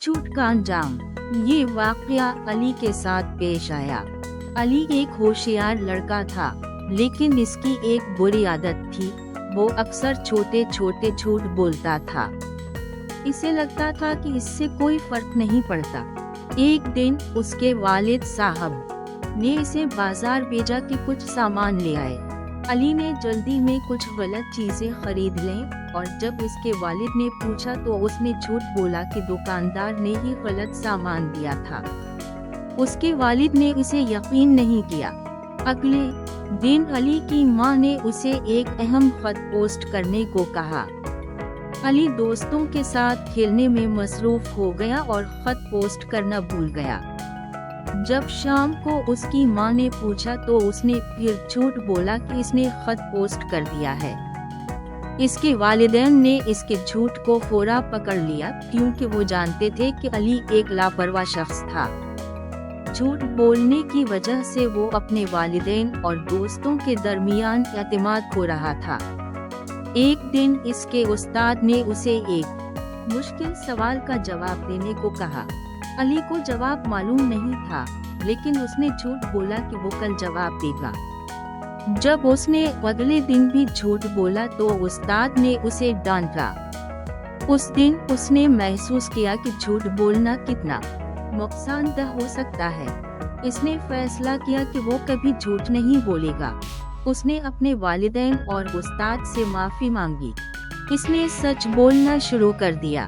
झूठ का अंजाम। ये वाकया अली के साथ पेश आया। अली एक होशियार लड़का था, लेकिन इसकी एक बुरी आदत थी। वो अक्सर छोटे छोटे झूठ बोलता था। इसे लगता था कि इससे कोई फर्क नहीं पड़ता। एक दिन उसके वालिद साहब ने इसे बाजार भेजा कि कुछ सामान ले आए। अली ने जल्दी में कुछ गलत चीजें खरीद लें और जब इसके वालिद ने पूछा तो उसने झूठ बोला कि दुकानदार ने ही गलत सामान दिया था। उसके वालिद ने उसे यकीन नहीं किया। अगले दिन अली की मां ने उसे एक अहम खत पोस्ट करने को कहा। अली दोस्तों के साथ खेलने में मसरूफ हो गया और खत पोस्ट करना भूल गया। जब शाम को उसकी मां ने पूछा तो उसने फिर झूठ बोला कि इसने खत पोस्ट कर दिया है। इसके वालिदैन ने इसके झूठ को फौरा पकड़ लिया, क्योंकि वो जानते थे कि अली एक लापरवाह शख्स था। झूठ बोलने की वजह से वो अपने वालिदैन और दोस्तों के दरमियान एतमाद खो रहा था। एक दिन इसके उस्ताद ने उसे एक मुश्किल सवाल का जवाब देने को कहा। अली को जवाब मालूम नहीं था, लेकिन उसने झूठ बोला कि वो कल जवाब देगा। जब उसने अगले दिन भी झूठ बोला तो उस्ताद ने उसे डांटा। उस दिन उसने महसूस किया कि झूठ बोलना कितना नुकसानदेह हो सकता है। इसने फैसला किया कि वो कभी झूठ नहीं बोलेगा। उसने अपने वालिदैन और उस्ताद से माफी मांगी। इसने सच बोलना शुरू कर दिया।